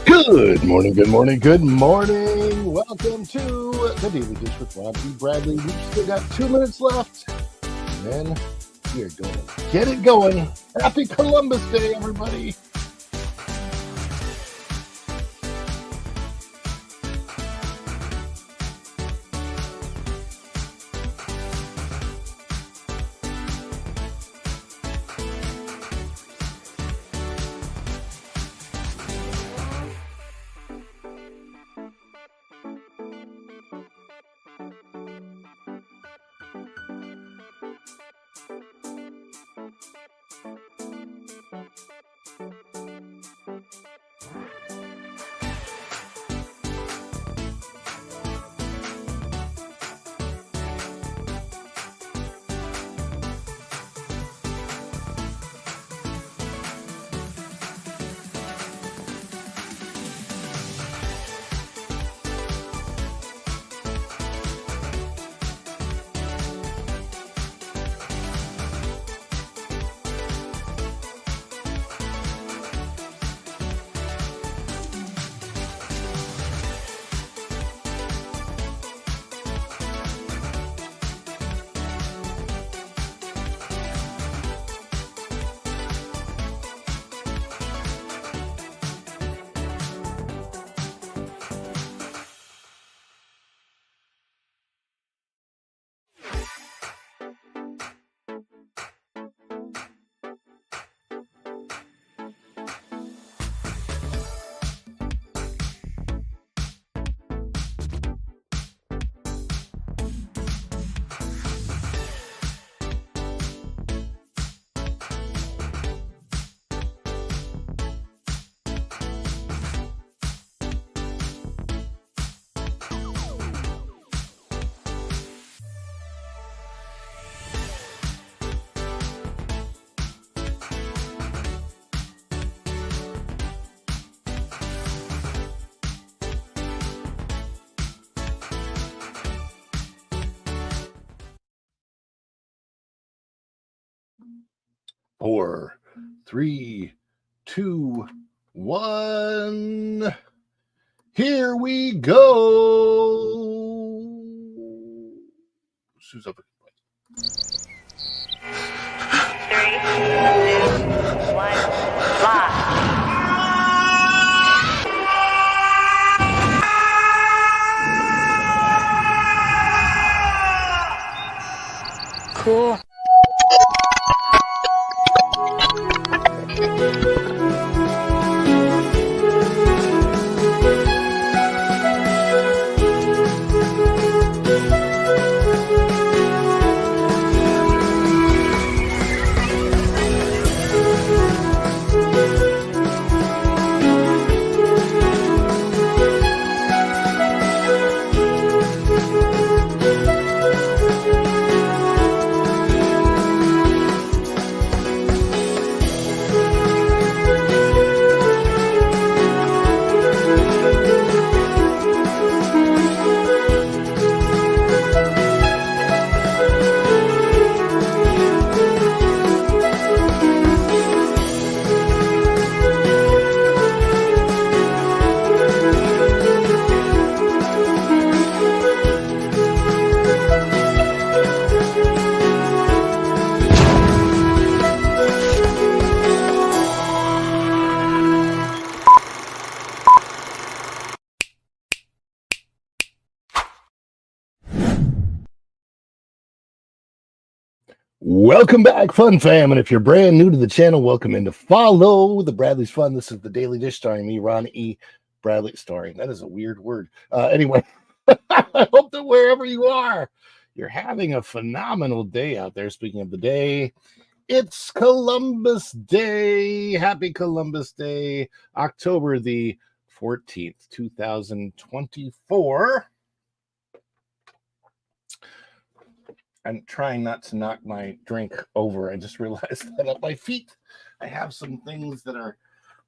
Good morning, good morning, good morning. Welcome to the Daily Dish with Rob E. Bradley. We've still got 2 minutes left, and then we are going to get it going. Happy Columbus Day, everybody. Four, three, two, one. Here we go. Sue's up. 3, 2, 1, live. Cool. Welcome back, Fun Fam. And if you're brand new to the channel, welcome in to follow the Bradley's Fun. This is the Daily Dish starring me, Ron E. Bradley. Starring. That is a weird word. Anyway, I hope that wherever you are, you're having a phenomenal day out there. Speaking of the day, it's Columbus Day. Happy Columbus Day, October the 14th, 2024. I'm trying not to knock my drink over. I just realized that at my feet, I have some things that are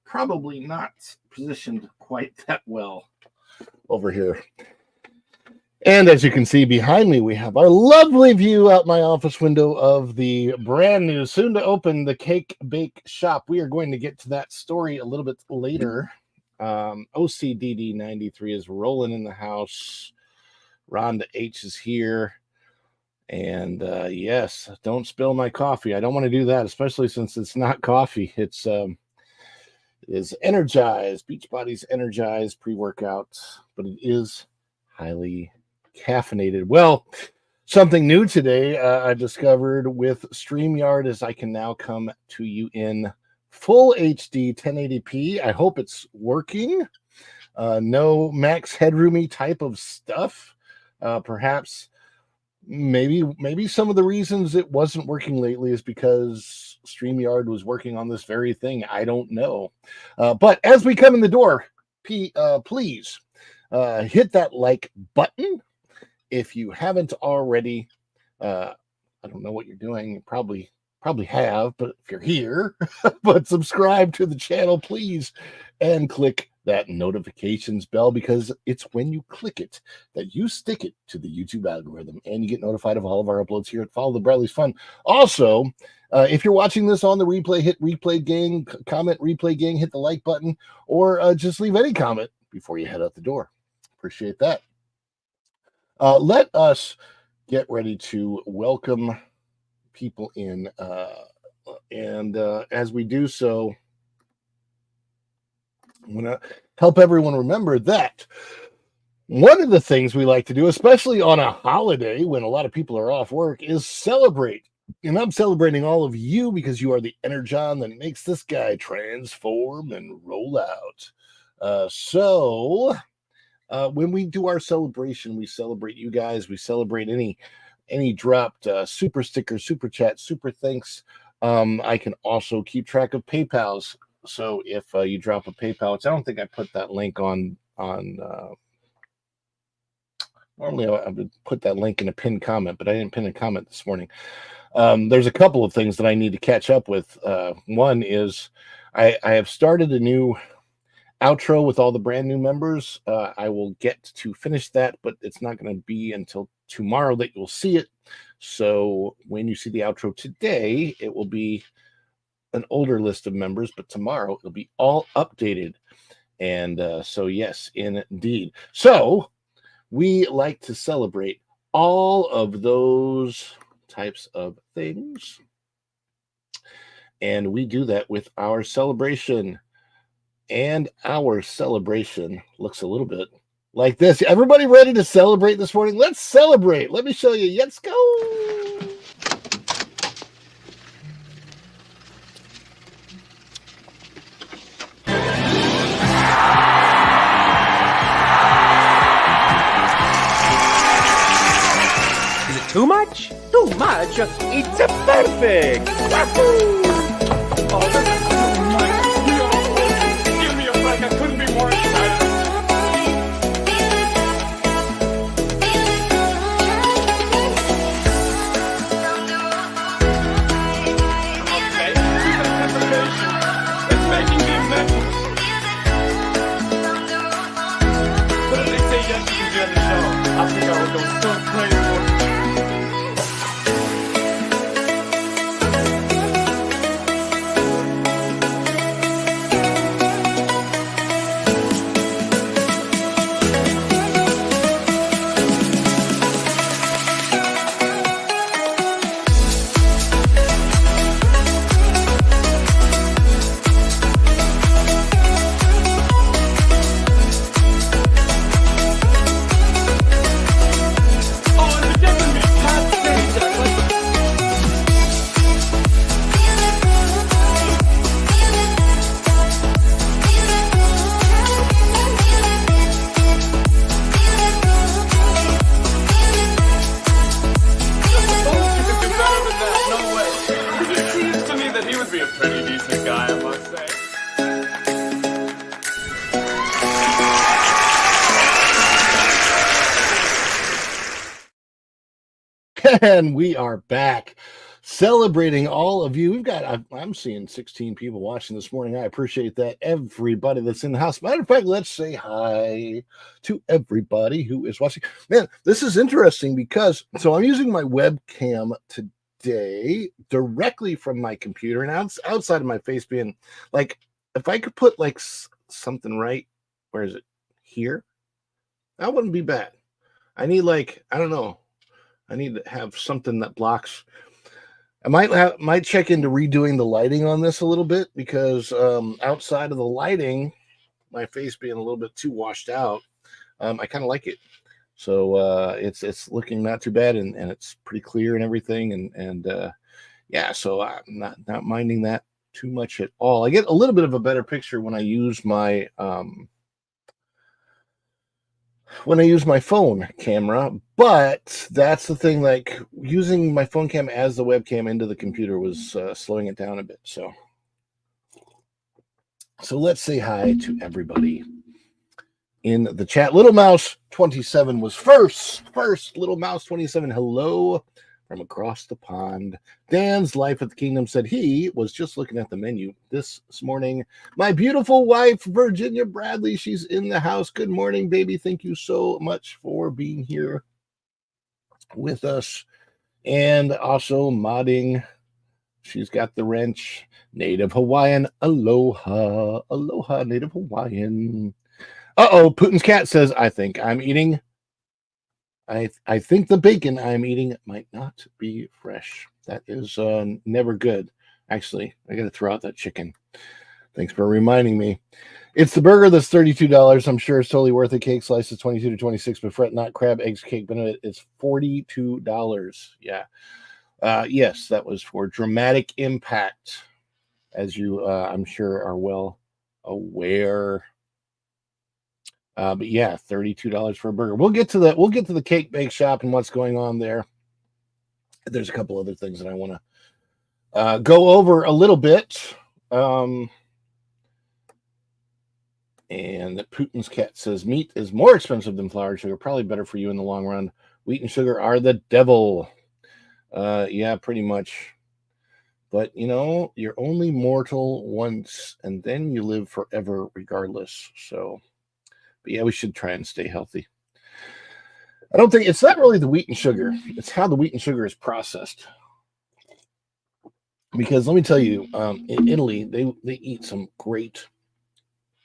probably not positioned quite that well over here. And as you can see behind me, we have our lovely view out my office window of the brand new, soon to open, the Cake Bake Shop. We are going to get to that story a little bit later. OCDD 93 is rolling in the house. Rhonda H is here. And yes, don't spill my coffee. I don't want to do that, especially since it's not coffee. It's is energized, Beachbody's energized pre-workout, but it is highly caffeinated. Well, something new today I discovered with StreamYard is I can now come to you in full HD 1080p. I hope it's working. No max headroomy type of stuff. Perhaps maybe some of the reasons it wasn't working lately is because StreamYard was working on this very thing. I don't know. But as we come in the door, please hit that like button if you haven't already. I don't know what you're doing. You probably have, but if you're here, but subscribe to the channel, please, and click that notifications bell, because it's when you click it that you stick it to the YouTube algorithm and you get notified of all of our uploads here at Follow the Bradley's Fun. Also, if you're watching this on the replay, hit replay gang, comment replay gang, hit the like button, or just leave any comment before you head out the door. Appreciate that. Let us get ready to welcome people in, and as we do so, I'm going to help everyone remember that one of the things we like to do, especially on a holiday when a lot of people are off work, is celebrate. And I'm celebrating all of you because you are the energon that makes this guy transform and roll out. So when we do our celebration, we celebrate you guys. We celebrate any dropped super stickers, super chat, super thanks. I can also keep track of PayPal's. So if you drop a PayPal, which I don't think I put that link on normally I would put that link in a pinned comment, but I didn't pin a comment this morning. There's a couple of things that I need to catch up with. One is I have started a new outro with all the brand new members. I will get to finish that, but it's not going to be until tomorrow that you'll see it. So when you see the outro today, it will be an older list of members, but tomorrow it'll be all updated. And so, yes, indeed. So we like to celebrate all of those types of things. And we do that with our celebration. And our celebration looks a little bit like this. Everybody ready to celebrate this morning? Let's celebrate. Let me show you. Let's go. Is it too much? Too much? It's perfect! Wahoo! Oh, this is too much. Give me a break. I couldn't be more excited. Okay, anticipation is making me mental. But if they say yes, you can be on the show. I think I would go so crazy for it. And we are back celebrating all of you. We've got, I'm seeing 16 people watching this morning. I appreciate that. Everybody that's in the house. Matter of fact, let's say hi to everybody who is watching. Man, this is interesting because, so I'm using my webcam today directly from my computer and outside of my face being like, if I could put like something right, where is it? Here? That wouldn't be bad. I need like, I don't know. I need to have something that blocks. I might check into redoing the lighting on this a little bit because outside of the lighting, my face being a little bit too washed out, I kind of like it. So it's looking not too bad and it's pretty clear and everything. And yeah, so I'm not minding that too much at all. I get a little bit of a better picture when I use my phone camera, but that's the thing, like using my phone cam as the webcam into the computer was slowing it down a bit. So let's say hi to everybody in the chat. Little Mouse 27 was first. Little Mouse 27, hello from across the pond. Dan's Life at the Kingdom said he was just looking at the menu this morning. My beautiful wife, Virginia Bradley, she's in the house. Good morning, baby. Thank you so much for being here with us. And also modding, she's got the wrench. Native Hawaiian, aloha, aloha, Native Hawaiian. Putin's cat says, I think I'm eating. I think the bacon I'm eating might not be fresh. That is never good. Actually, I got to throw out that chicken. Thanks for reminding me. It's the burger that's $32. I'm sure it's totally worth it. Cake slice is $22 to $26, but fret not crab, eggs, cake, Benedict is $42. Yeah. Yes, that was for dramatic impact, as you, I'm sure, are well aware. But yeah, $32 for a burger. We'll get to that. We'll get to the cake bake shop and what's going on there. There's a couple other things that I want to go over a little bit. And Putin's cat says meat is more expensive than flour and sugar. Probably better for you in the long run. Wheat and sugar are the devil. Yeah, pretty much. But you know, you're only mortal once, and then you live forever, regardless. So. But yeah, we should try and stay healthy. I don't think it's not really the wheat and sugar. It's how the wheat and sugar is processed. because let me tell you, in Italy they eat some great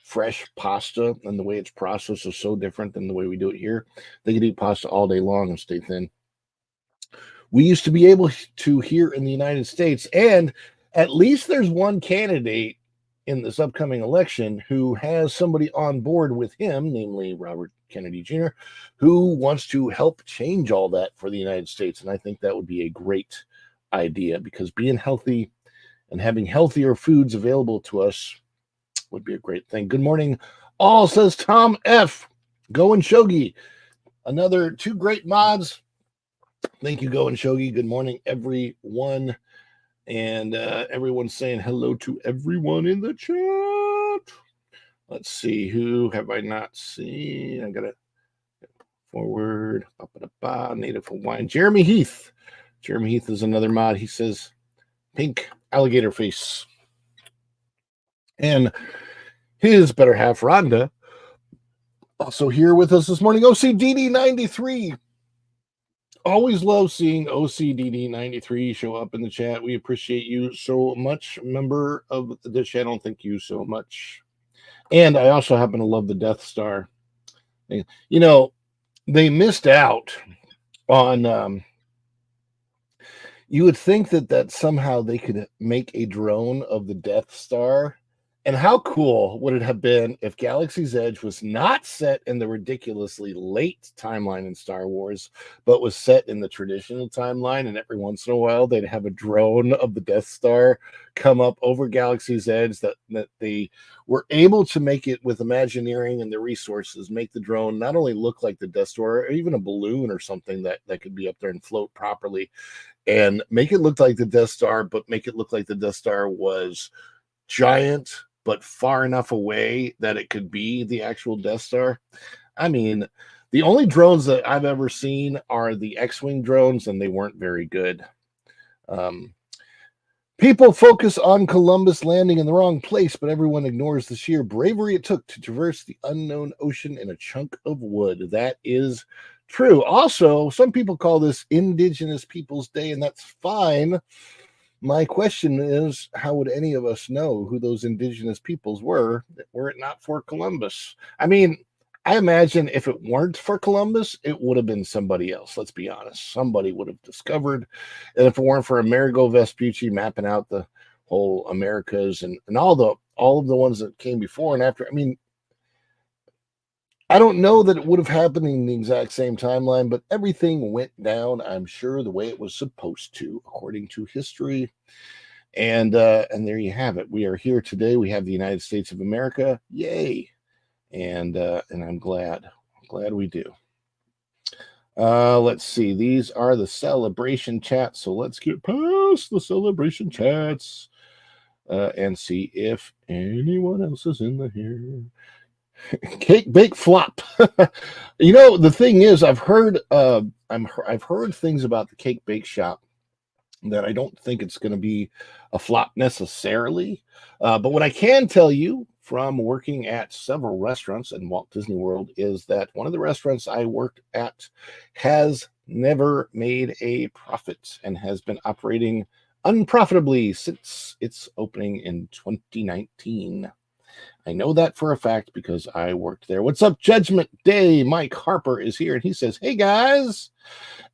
fresh pasta, and the way it's processed is so different than the way we do it here. They could eat pasta all day long and stay thin. We used to be able to here in the United States, and at least there's one candidate in this upcoming election who has somebody on board with him, namely Robert Kennedy Jr., who wants to help change all that for the United States. And I think that would be a great idea because being healthy and having healthier foods available to us would be a great thing. Good morning, all, says Tom F. Going Shogi. Another two great mods. Thank you, Going Shogi. Good morning, everyone. And everyone's saying hello to everyone in the chat. Let's see, who have I not seen? I got to forward. Native Hawaiian. Jeremy Heath. Jeremy Heath is another mod. He says pink alligator face. And his better half, Rhonda, also here with us this morning. OCDD93. Always love seeing OCDD93 show up in the chat. We appreciate you so much, member of the channel. Thank you so much. And I also happen to love the Death Star. You know, they missed out on. You would think that somehow they could make a drone of the Death Star. And how cool would it have been if Galaxy's Edge was not set in the ridiculously late timeline in Star Wars, but was set in the traditional timeline, and every once in a while they'd have a drone of the Death Star come up over Galaxy's Edge, that they were able to make it with Imagineering and the resources, make the drone not only look like the Death Star, or even a balloon or something that could be up there and float properly, and make it look like the Death Star, but make it look like the Death Star was giant, but far enough away that it could be the actual Death Star. I mean, the only drones that I've ever seen are the X-Wing drones, and they weren't very good. People focus on Columbus landing in the wrong place, but everyone ignores the sheer bravery it took to traverse the unknown ocean in a chunk of wood. That is true. Also, some people call this Indigenous Peoples Day, and that's fine. My question is, how would any of us know who those indigenous peoples were it not for Columbus? I mean, I imagine if it weren't for Columbus, it would have been somebody else. Let's be honest. Somebody would have discovered. And if it weren't for Amerigo Vespucci mapping out the whole Americas and all of the ones that came before and after, I mean, I don't know that it would have happened in the exact same timeline, but everything went down, I'm sure, the way it was supposed to, according to history. And there you have it. We are here today. We have the United States of America. Yay. And I'm glad we do. Let's see. These are the celebration chats. So let's get past the celebration chats and see if anyone else is in here. Cake bake flop. You know, the thing is, I've heard things about the cake bake shop that I don't think it's going to be a flop necessarily. But what I can tell you from working at several restaurants in Walt Disney World is that one of the restaurants I worked at has never made a profit and has been operating unprofitably since its opening in 2019. I know that for a fact because I worked there. What's up, Judgment Day? Mike Harper is here, and he says, hey, guys.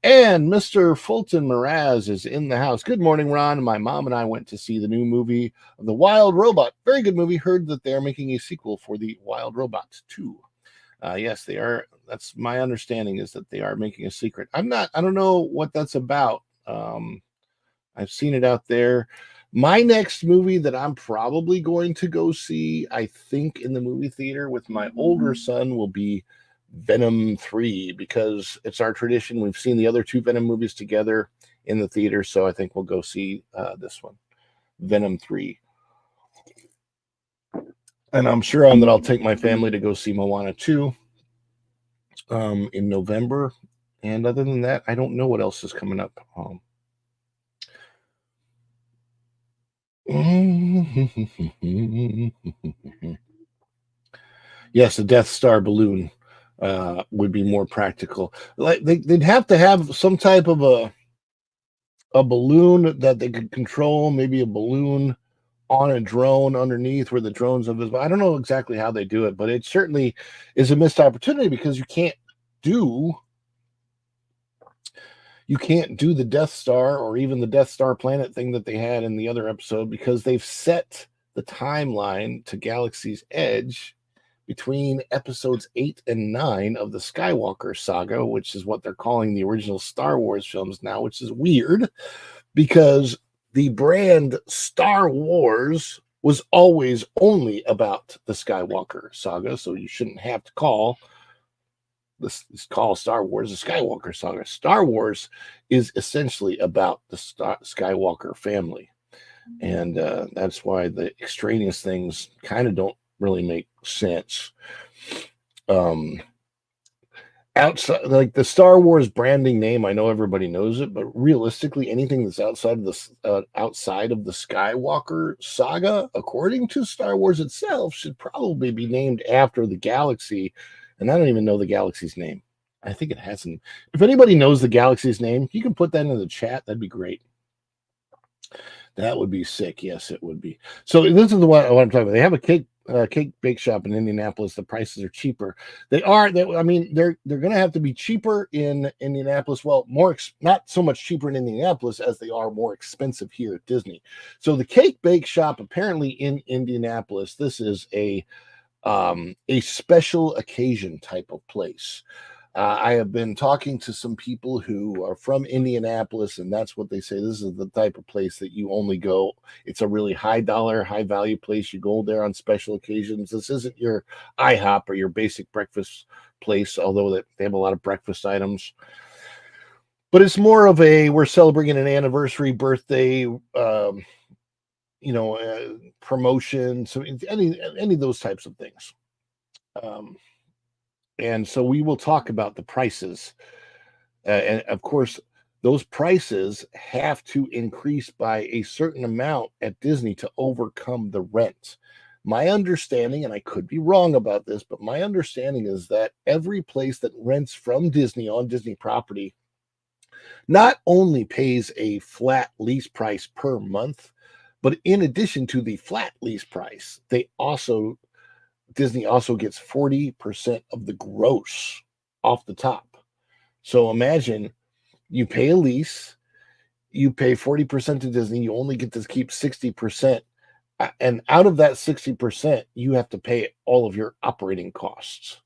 And Mr. Fulton Mraz is in the house. Good morning, Ron. My mom and I went to see the new movie, The Wild Robot. Very good movie. Heard that they're making a sequel for The Wild Robot 2. Yes, they are. That's my understanding, is that they are making a secret. I don't know what that's about. I've seen it out there. My next movie that I'm probably going to go see, I think, in the movie theater with my older son will be Venom 3, because it's our tradition. We've seen the other two Venom movies together in the theater, so I think we'll go see this one, Venom 3. And I'm sure that I'll take my family to go see Moana 2 in November. And other than that, I don't know what else is coming up. Yes, a Death Star balloon would be more practical. Like they'd have to have some type of a balloon that they could control, maybe a balloon on a drone underneath where the drone's invisible. I don't know exactly how they do it, but it certainly is a missed opportunity because do you can't do the Death Star or even the Death Star planet thing that they had in the other episode because they've set the timeline to Galaxy's Edge between episodes 8 and 9 of the Skywalker saga, which is what they're calling the original Star Wars films now, which is weird because the brand Star Wars was always only about the Skywalker saga, so you shouldn't have to call Star Wars the Skywalker saga. Star Wars is essentially about the Skywalker family, and that's why the extraneous things kind of don't really make sense. Outside, like the Star Wars branding name, I know everybody knows it, but realistically, anything that's outside of the Skywalker saga, according to Star Wars itself, should probably be named after the galaxy. And I don't even know the galaxy's name. I think it hasn't. If anybody knows the galaxy's name, you can put that in the chat. That'd be great. That would be sick. Yes, it would be. So this is what I'm talking about. They have a cake bake shop in Indianapolis. The prices are cheaper. I mean, they're going to have to be cheaper in Indianapolis. Well, not so much cheaper in Indianapolis as they are more expensive here at Disney. So the cake bake shop apparently in Indianapolis. This is a special occasion type of place. I have been talking to some people who are from Indianapolis, and that's what they say. This is the type of place that you only go. It's a really high dollar, high value place. You go there on special occasions. This isn't your IHOP or your basic breakfast place, although they have a lot of breakfast items. But it's more of we're celebrating an anniversary, birthday, promotion. So any of those types of things. And so we will talk about the prices. And of course, those prices have to increase by a certain amount at Disney to overcome the rent. My understanding, and I could be wrong about this, but my understanding is that every place that rents from Disney on Disney property not only pays a flat lease price per month, but in addition to the flat lease price, Disney also gets 40% of the gross off the top. So imagine you pay a lease, you pay 40% to Disney, you only get to keep 60%. And out of that 60%, you have to pay all of your operating costs.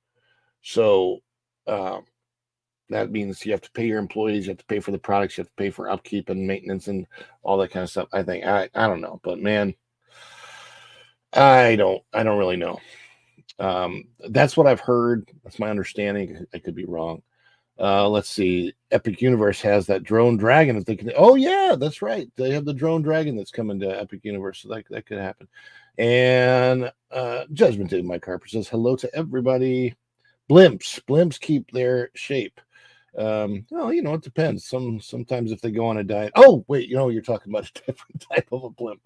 So that means you have to pay your employees, you have to pay for the products, you have to pay for upkeep and maintenance and all that kind of stuff. I think I don't know, but man, I don't really know. That's what I've heard. That's my understanding. I could be wrong. Let's see. Epic Universe has that drone dragon. If they can, oh yeah, that's right. They have the drone dragon that's coming to Epic Universe, so that could happen. And Judgment Day, Mike Harper says hello to everybody. Blimps keep their shape. Well, it depends. Sometimes if they go on a diet. Oh wait, you're talking about a different type of a blimp.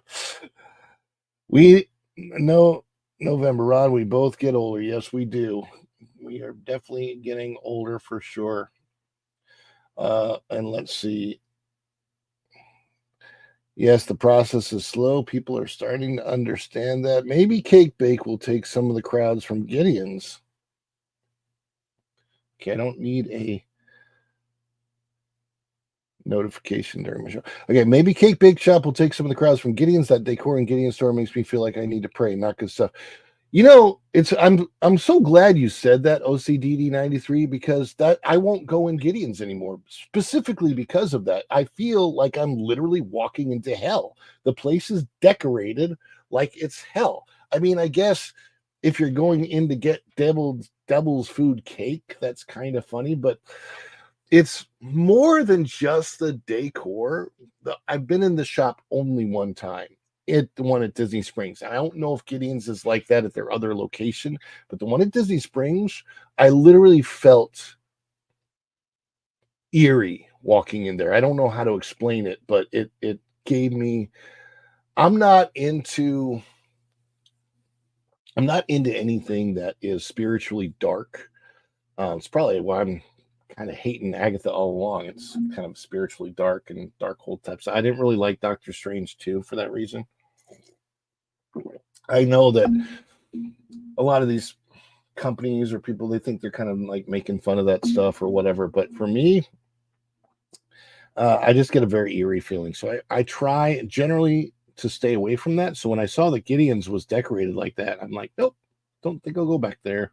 We know. November, Rod, we both get older. Yes, we do. We are definitely getting older for sure. And let's see. Yes, the process is slow. People are starting to understand that. Maybe Cake Bake will take some of the crowds from Gideon's. Okay, I don't need a notification during my show. Okay, maybe Cake Bake Shop will take some of the crowds from Gideon's. That decor in Gideon's store makes me feel like I need to pray. Not good stuff. I'm so glad you said that, OCDD93, because that I won't go in Gideon's anymore, specifically because of that. I feel like I'm literally walking into hell. The place is decorated like it's hell. I mean, I guess if you're going in to get devil's food cake, that's kind of funny, but it's more than just the decor. I've been in the shop only one time. The one at Disney Springs. I don't know if Gideon's is like that at their other location, but the one at Disney Springs, I literally felt eerie walking in there. I don't know how to explain it, but it gave me. I'm not into anything that is spiritually dark. It's probably why I'm kind of hating Agatha all along. It's kind of spiritually dark and dark hole type. So I didn't really like Doctor Strange 2 for that reason. I know that a lot of these companies or people, they think they're kind of like making fun of that stuff or whatever. But for me, I just get a very eerie feeling. So I try generally to stay away from that. So when I saw that Gideon's was decorated like that, I'm like, nope, don't think I'll go back there.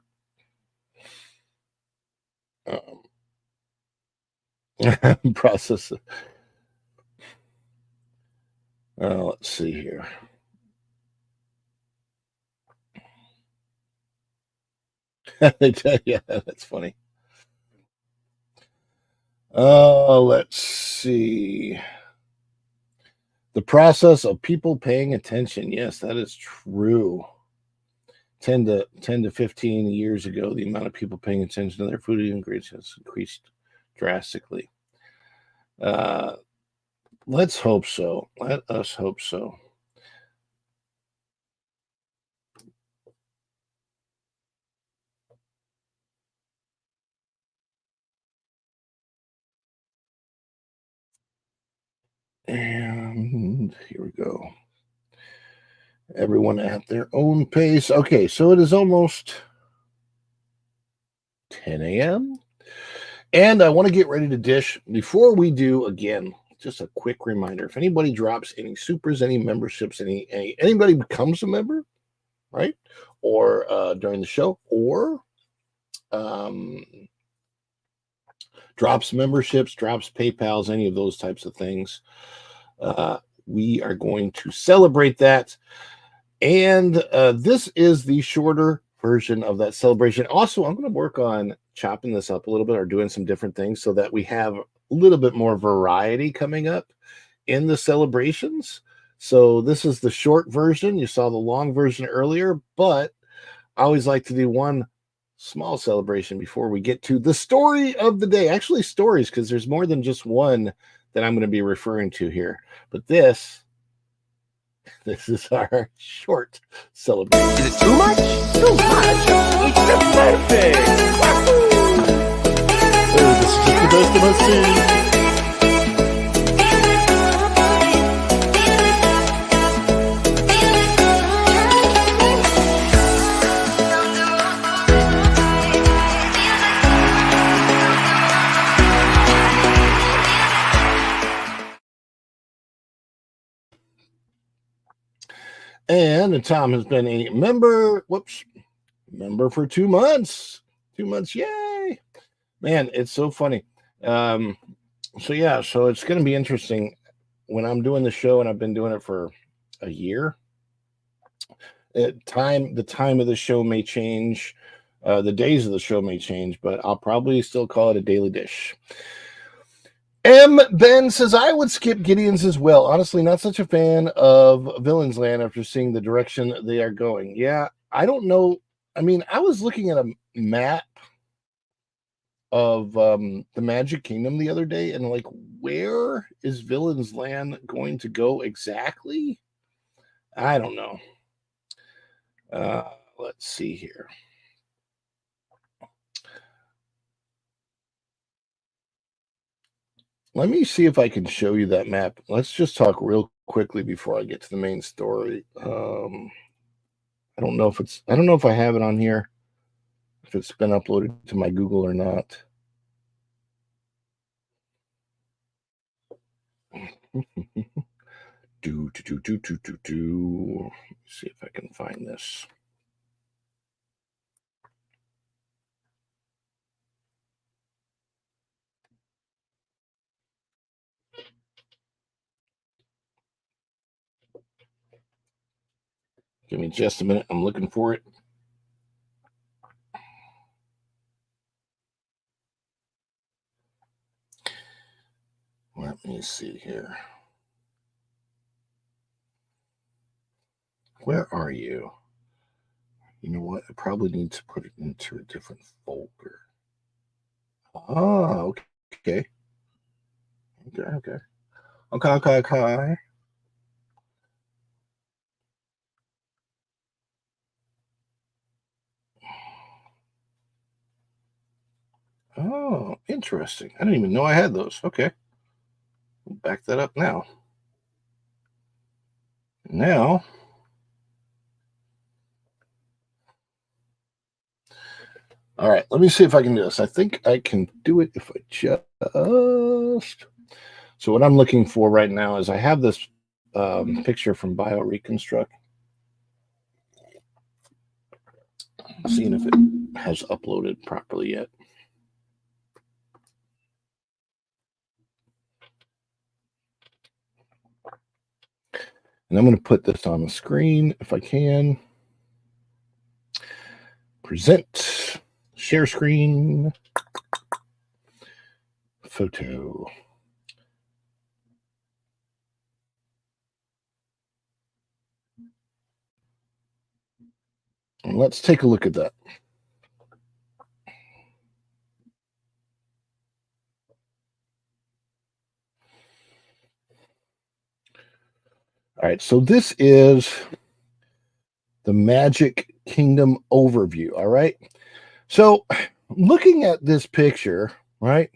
Process. Let's see here. Yeah, that's funny. Let's see. The process of people paying attention. Yes, that is true. 10 to 15 years ago, the amount of people paying attention to their food ingredients has increased drastically. Let's hope so. Let us hope so. And here we go. Everyone at their own pace. Okay, so it is almost 10 a.m. And I want to get ready to dish. Before we do, again, just a quick reminder: if anybody drops any supers, any memberships, anybody becomes a member, right? Or during the show, or um, drops memberships, drops PayPal's, any of those types of things, we are going to celebrate that. And this is the shorter version of that celebration. Also, I'm going to work on chopping this up a little bit or doing some different things so that we have a little bit more variety coming up in the celebrations. So this is the short version. You saw the long version earlier, but I always like to do one small celebration before we get to the story of the day. Actually, stories, because there's more than just one that I'm going to be referring to here. But this is our short celebration. Is it too much? Too much? It's perfect! This is just the best of us. And Tom has been a member for 2 months. 2 months, yay! Man, it's so funny. So it's going to be interesting when I'm doing the show, and I've been doing it for a year. The time of the show may change, the days of the show may change, but I'll probably still call it a daily dish. M. Ben says, I would skip Gideon's as well. Honestly, not such a fan of Villain's Land after seeing the direction they are going. Yeah, I don't know. I mean, I was looking at a map of the Magic Kingdom the other day, and like, where is Villain's Land going to go exactly? I don't know. Let's see here. Let me see if I can show you that map. Let's just talk real quickly before I get to the main story. I don't know if I have it on here, if it's been uploaded to my Google or not. See if I can find this. Give me just a minute. I'm looking for it. Let me see here. Where are you? You know what? I probably need to put it into a different folder. Oh, okay. Okay. Oh, interesting. I didn't even know I had those. Okay. We'll back that up now. Now, all right, let me see if I can do this. I think I can do it if I just. So, what I'm looking for right now is I have this picture from BioReconstruct. Seeing if it has uploaded properly yet. And I'm going to put this on the screen if I can. Present, share screen, photo. And let's take a look at that. All right, so this is the Magic Kingdom overview. All right. So looking at this picture, right?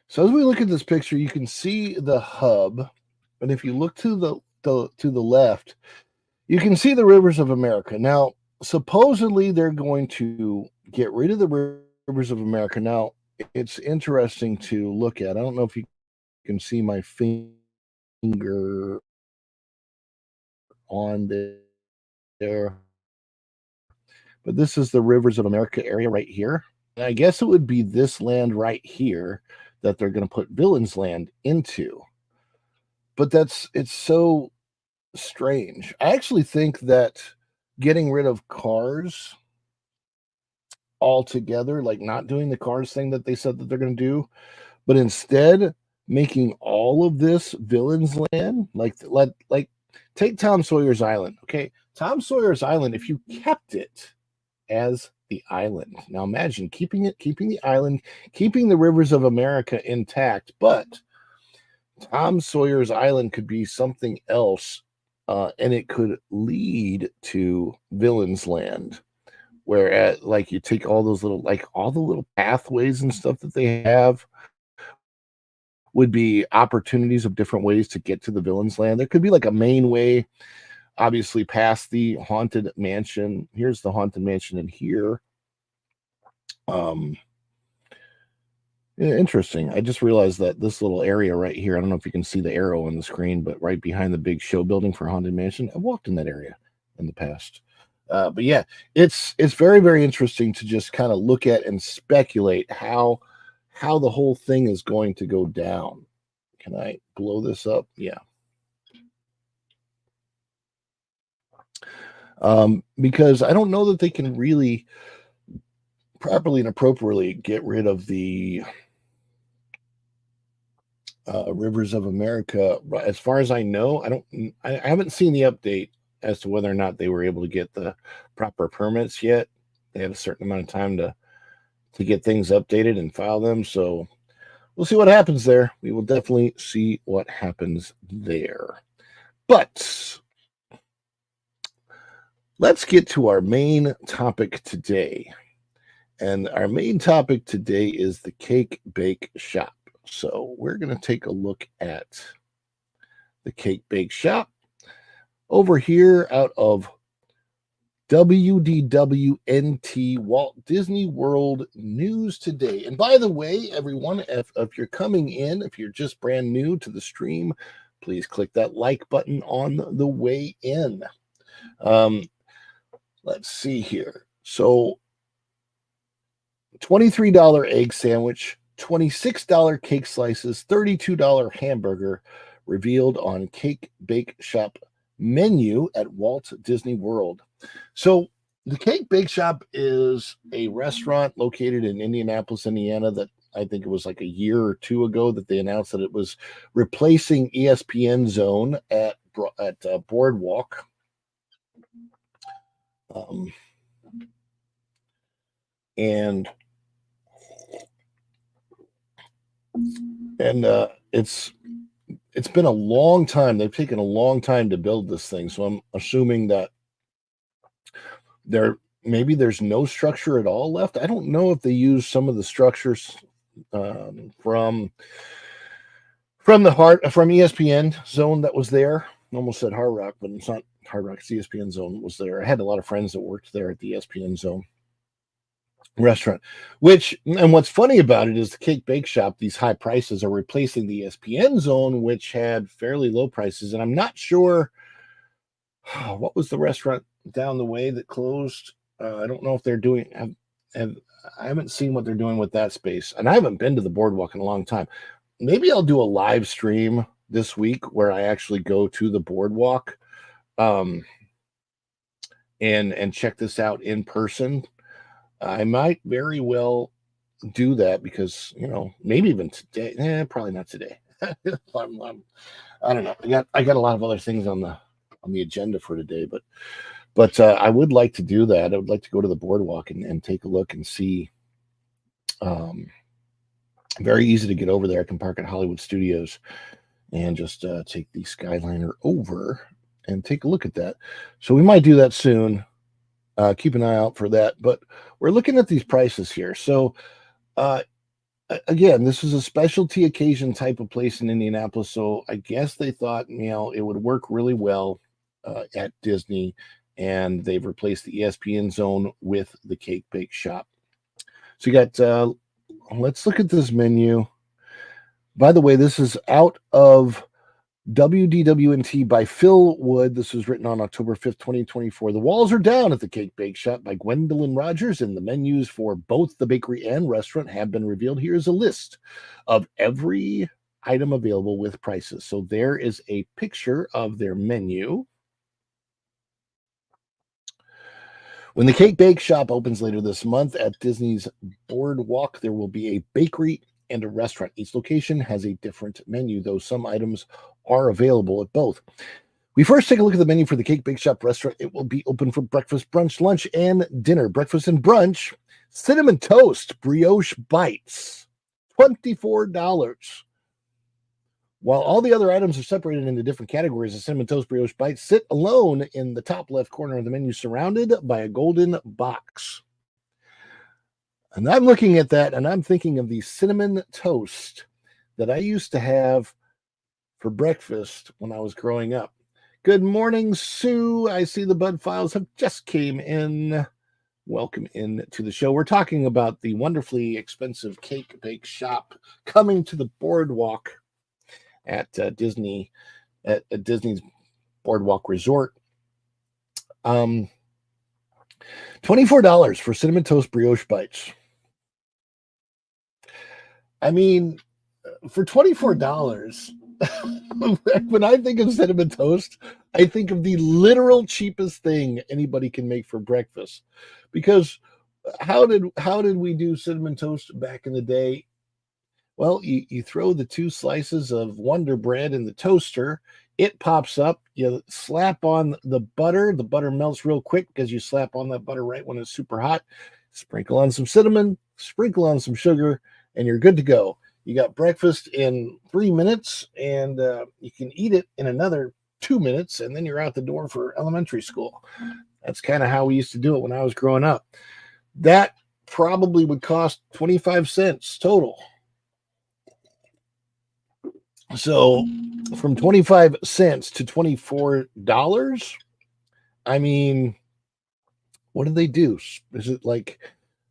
So as we look at this picture, you can see the hub, and if you look to the left, you can see the rivers of America. Now, supposedly they're going to get rid of the rivers of America. Now, it's interesting to look at. I don't know if you can see my finger on there, but this is the rivers of America area right here. And I guess it would be this land right here that they're going to put Villains Land into. But it's so strange. I actually think that getting rid of cars altogether, like not doing the cars thing that they said that they're going to do, but instead making all of this Villains Land, like take Tom Sawyer's Island. Okay, Tom Sawyer's Island, if you kept it as the island. Now imagine keeping the island, keeping the rivers of America intact, but Tom Sawyer's Island could be something else, and it could lead to Villains Land, where like you take all those little, like all the little pathways and stuff that they have would be opportunities of different ways to get to the Villains Land. There could be like a main way, obviously past the Haunted Mansion. Here's the Haunted Mansion in here. Yeah, interesting. I just realized that this little area right here, I don't know if you can see the arrow on the screen, but right behind the big show building for Haunted Mansion, I walked in that area in the past. But yeah, it's very, very interesting to just kind of look at and speculate how the whole thing is going to go down. Can I blow this up? Yeah. Because I don't know that they can really properly and appropriately get rid of the Rivers of America. As far as I know, I haven't seen the update as to whether or not they were able to get the proper permits yet. They had a certain amount of time to get things updated and file them. So we'll see what happens there. We will definitely see what happens there. But let's get to our main topic today. And our main topic today is the Cake Bake Shop. So we're going to take a look at the Cake Bake Shop over here out of WDWNT, Walt Disney World News Today. And by the way, everyone, if you're coming in, if you're just brand new to the stream, please click that like button on the way in. Let's see here. So $23 egg sandwich, $26 cake slices, $32 hamburger revealed on Cake Bake Shop menu at Walt Disney World. So the Cake Bake Shop is a restaurant located in Indianapolis, Indiana, that I think it was like a year or two ago that they announced that it was replacing ESPN Zone at Boardwalk. And it's it's been a long time. They've taken a long time to build this thing, so I'm assuming that maybe there's no structure at all left. I don't know if they use some of the structures from ESPN Zone that was there. I almost said Hard Rock, but it's not Hard Rock. It's ESPN Zone was there. I had a lot of friends that worked there at the ESPN Zone restaurant. And what's funny about it is the Cake Bake Shop, these high prices are replacing the ESPN Zone, which had fairly low prices. And I'm not sure what was the restaurant down the way that closed. I don't know if they're doing. I haven't seen what they're doing with that space, and I haven't been to the Boardwalk in a long time. Maybe I'll do a live stream this week where I actually go to the Boardwalk, and check this out in person. I might very well do that because maybe even today. Probably not today. I don't know. I got a lot of other things on the agenda for today, but I would like to do that. I would like to go to the Boardwalk and take a look and see. Very easy to get over there. I can park at Hollywood Studios and just take the Skyliner over and take a look at that. So we might do that soon. Keep an eye out for that. But we're looking at these prices here. So again, this is a specialty occasion type of place in Indianapolis. So I guess they thought, it would work really well at Disney, and they've replaced the ESPN Zone with the Cake Bake Shop. So you got, let's look at this menu. By the way, this is out of WDWNT by Phil Wood. This was written on October 5th, 2024. The walls are down at the Cake Bake Shop by Gwendolyn Rogers, and the menus for both the bakery and restaurant have been revealed. Here is a list of every item available with prices. So there is a picture of their menu. When the Cake Bake Shop opens later this month at Disney's Boardwalk, there will be a bakery and a restaurant. Each location has a different menu, though some items are available at both. We first take a look at the menu for the Cake Bake Shop restaurant. It will be open for breakfast, brunch, lunch, and dinner. Breakfast and brunch, cinnamon toast, brioche bites, $24. While all the other items are separated into different categories, the cinnamon toast brioche bites sit alone in the top left corner of the menu, surrounded by a golden box. And I'm looking at that, and I'm thinking of the cinnamon toast that I used to have for breakfast when I was growing up. Good morning, Sue. I see the Bud Files have just came in. Welcome in to the show. We're talking about the wonderfully expensive Cake Bake Shop coming to the Boardwalk at Disney's Boardwalk Resort. $24 for cinnamon toast brioche bites. I mean, for $24, when I think of cinnamon toast, I think of the literal cheapest thing anybody can make for breakfast. Because how did we do cinnamon toast back in the day? Well, you throw the 2 slices of Wonder Bread in the toaster. It pops up. You slap on the butter. The butter melts real quick because you slap on that butter right when it's super hot. Sprinkle on some cinnamon, sprinkle on some sugar, and you're good to go. You got breakfast in 3 minutes, and you can eat it in another 2 minutes, and then you're out the door for elementary school. That's kind of how we used to do it when I was growing up. That probably would cost 25 cents total. So from 25 cents to $24, I mean, what did they do? Is it like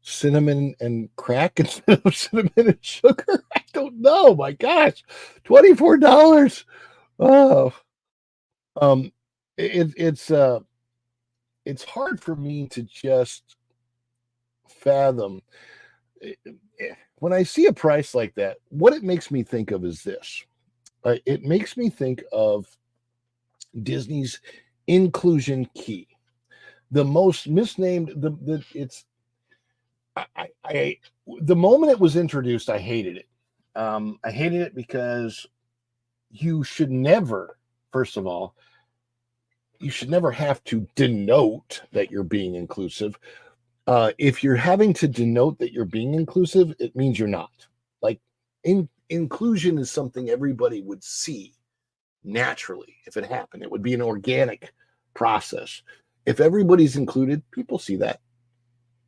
cinnamon and crack instead of cinnamon and sugar? I don't know. My gosh, $24. Oh, it's hard for me to just fathom. When I see a price like that, what it makes me think of is this. It makes me think of Disney's inclusion key. The most misnamed, the moment it was introduced, I hated it. I hated it because you should never, first of all, you should never have to denote that you're being inclusive. If you're having to denote that you're being inclusive, it means you're not. Like inclusion is something everybody would see naturally. If it happened, it would be an organic process. If everybody's included, people see that.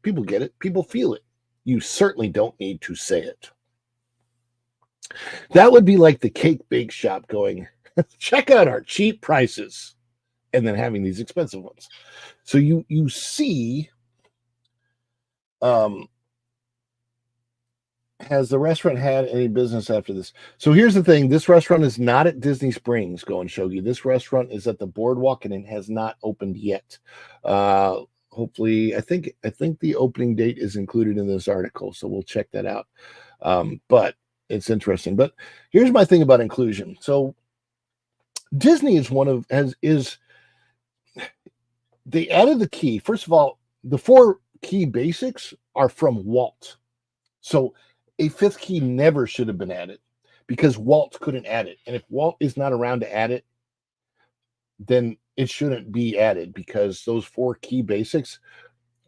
People get it. People feel it. You certainly don't need to say it. That would be like the cake bake shop going, check out our cheap prices, and then having these expensive ones. So you see, has the restaurant had any business after this? So here's the thing. This restaurant is not at Disney Springs, Going Shogi. This restaurant is at the Boardwalk, and it has not opened yet. Hopefully, I think the opening date is included in this article, so we'll check that out. But it's interesting. But here's my thing about inclusion. So Disney is they added the key. First of all, the 4 key basics are from Walt. So a 5th key never should have been added because Walt couldn't add it. And if Walt is not around to add it, then it shouldn't be added because those 4 key basics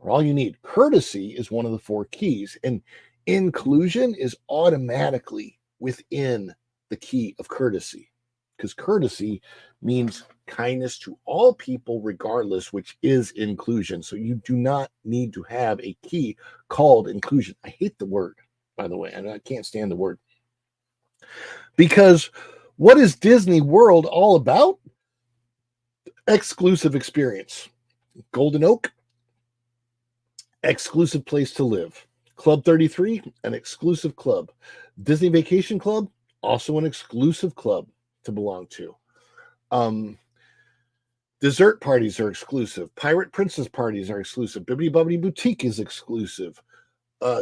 are all you need. Courtesy is one of the 4 keys, and inclusion is automatically within the key of courtesy, because courtesy means kindness to all people regardless, which is inclusion. So you do not need to have a key called inclusion. I hate the word, by the way, and I can't stand the word. Because what is Disney World all about? Exclusive experience. Golden Oak, exclusive place to live. Club 33, an exclusive club. Disney Vacation Club, also an exclusive club to belong to. Dessert parties are exclusive. Pirate Princess parties are exclusive. Bibbidi Bobbidi Boutique is exclusive.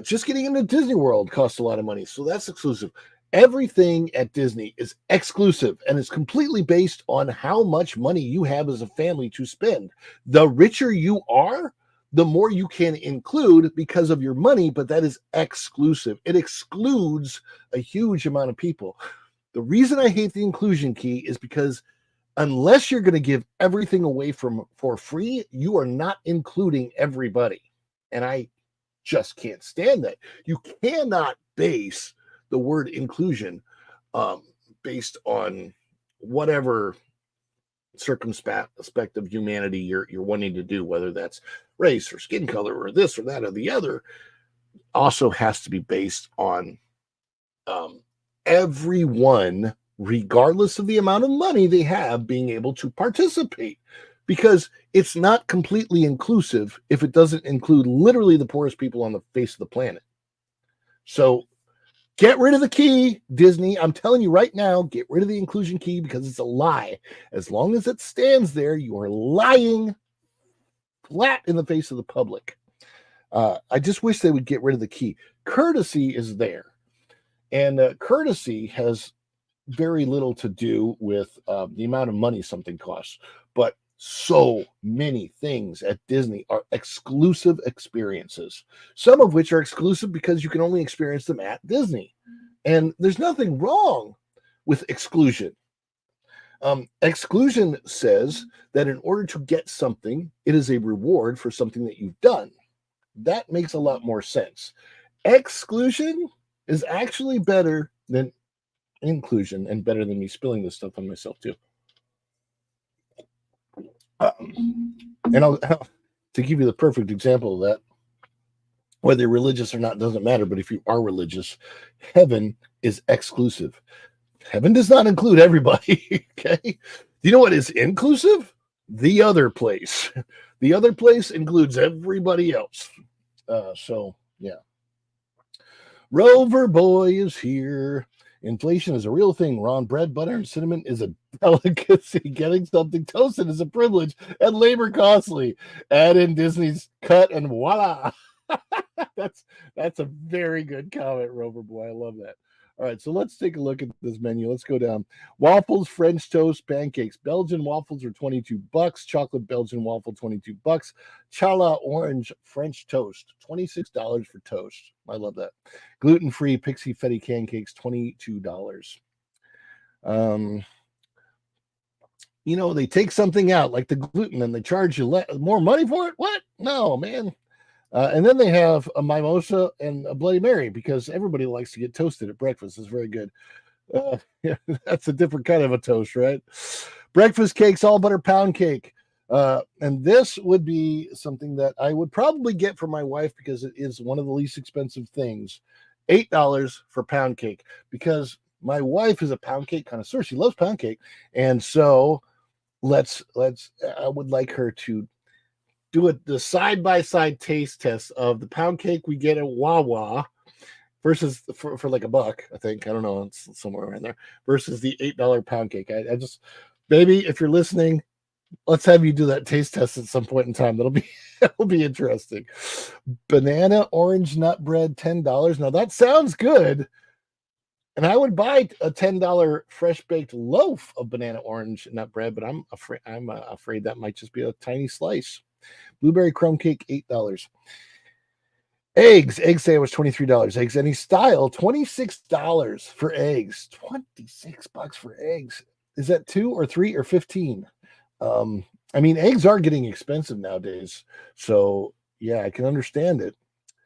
Just getting into Disney World costs a lot of money, so that's exclusive. Everything at Disney is exclusive, and it's completely based on how much money you have as a family to spend. The richer you are, the more you can include because of your money, but that is exclusive. It excludes a huge amount of people. The reason I hate the inclusion key is because unless you're going to give everything away for free, you are not including everybody. And I just can't stand that. You cannot base the word inclusion based on whatever circumspect of humanity you're wanting to do, whether that's race or skin color or this or that or the other. Also has to be based on everyone, regardless of the amount of money they have, being able to participate, because it's not completely inclusive if it doesn't include literally the poorest people on the face of the planet. So get rid of the key, Disney. I'm telling you right now, get rid of the inclusion key because it's a lie. As long as it stands there, you are lying flat in the face of the public. I just wish they would get rid of the key. Courtesy is there. And courtesy has very little to do with the amount of money something costs. But so many things at Disney are exclusive experiences, some of which are exclusive because you can only experience them at Disney. And there's nothing wrong with exclusion. Exclusion says that in order to get something, it is a reward for something that you've done. That makes a lot more sense. Exclusion is actually better than inclusion and better than me spilling this stuff on myself too. And I'll to give you the perfect example of that, whether you're religious or not doesn't matter, but if you are religious, heaven is exclusive. Heaven does not include everybody, okay? Do you know what is inclusive? The other place. The other place includes everybody else. So, yeah. Rover Boy is here. Inflation is a real thing, Ron. Bread, butter, and cinnamon is a delicacy. Getting something toasted is a privilege and labor costly. Add in Disney's cut and voila. That's a very good comment, Rover Boy. I love that. All right, so let's take a look at this menu. Let's go down. Waffles, French toast, pancakes. Belgian waffles are $22. Chocolate Belgian waffle, $22. Chala orange French toast, $26 for toast. I love that. Gluten-free Pixie Fetty pancakes, $22. They take something out like the gluten and they charge you more money for it. What? No, man. And then they have a mimosa and a Bloody Mary because everybody likes to get toasted at breakfast. It's very good. Yeah, that's a different kind of a toast, right? Breakfast cakes, all butter pound cake. And this would be something that I would probably get for my wife because it is one of the least expensive things. $8 for pound cake because my wife is a pound cake connoisseur. She loves pound cake. And so let's I would like her to do the side by side taste test of the pound cake we get at Wawa versus for like a buck, I think. I don't know, it's somewhere around there, versus the $8 pound cake. I just, baby, if you're listening, let's have you do that taste test at some point in time. That'll be interesting. Banana orange nut bread, $10. Now that sounds good. And I would buy a $10 fresh baked loaf of banana orange nut bread, but I'm afraid that might just be a tiny slice. Blueberry crumb cake, $8. Egg sandwich, $23. Eggs any style, $26 for eggs. $26 for eggs. Is that 2 or 3 or 15? I mean, eggs are getting expensive nowadays. So yeah, I can understand it.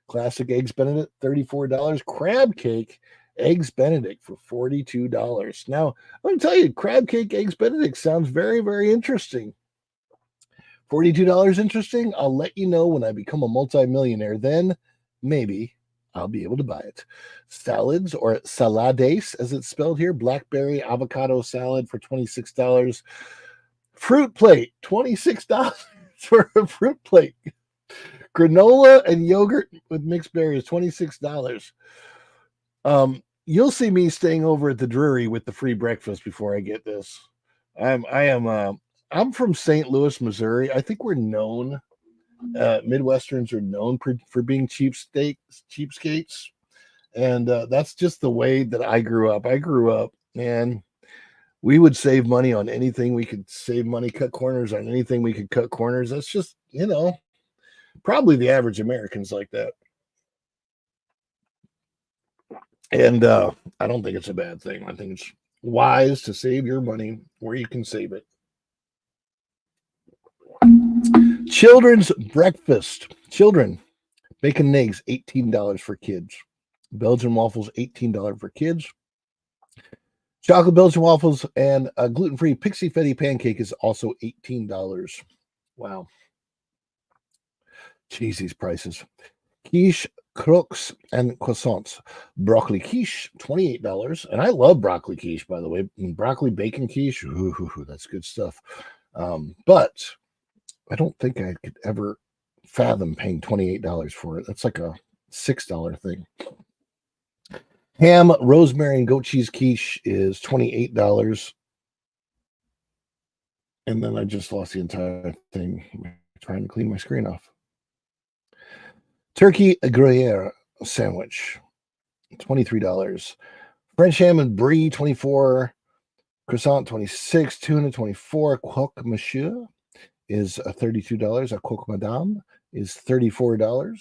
Classic Eggs Benedict, $34. Crab cake, Eggs Benedict for $42. Now, I'm going to tell you, crab cake, Eggs Benedict sounds very, very interesting. $42 interesting? I'll let you know when I become a multimillionaire. Then maybe I'll be able to buy it. Salads, or salades as it's spelled here, blackberry avocado salad for $26. Fruit plate, $26 for a fruit plate. Granola and yogurt with mixed berries, $26. You'll see me staying over at the Drury with the free breakfast before I get this. I'm from St. Louis, Missouri. I think we're known. Midwesterns are known for being cheapskates, and that's just the way that I grew up. And we would save money on anything we could save money, cut corners on anything we could cut corners. That's just, probably the average American's like that. And I don't think it's a bad thing. I think it's wise to save your money where you can save it. Children's breakfast. Children, bacon and eggs, $18 for kids. Belgian waffles, $18 for kids. Chocolate Belgian waffles and a gluten-free Pixie Fetty pancake is also $18. Wow. Jeez, these prices. Quiche, croques, and croissants. Broccoli quiche, $28. And I love broccoli quiche, by the way. And broccoli bacon quiche, ooh, that's good stuff. But I don't think I could ever fathom paying $28 for it. That's like a $6 thing. Ham, rosemary, and goat cheese quiche is $28. And then I just lost the entire thing. I'm trying to clean my screen off. Turkey Gruyere sandwich, $23. French ham and brie, $24. Croissant, $26. Tuna, $24. Croque monsieur is $32. A croque madame is $34.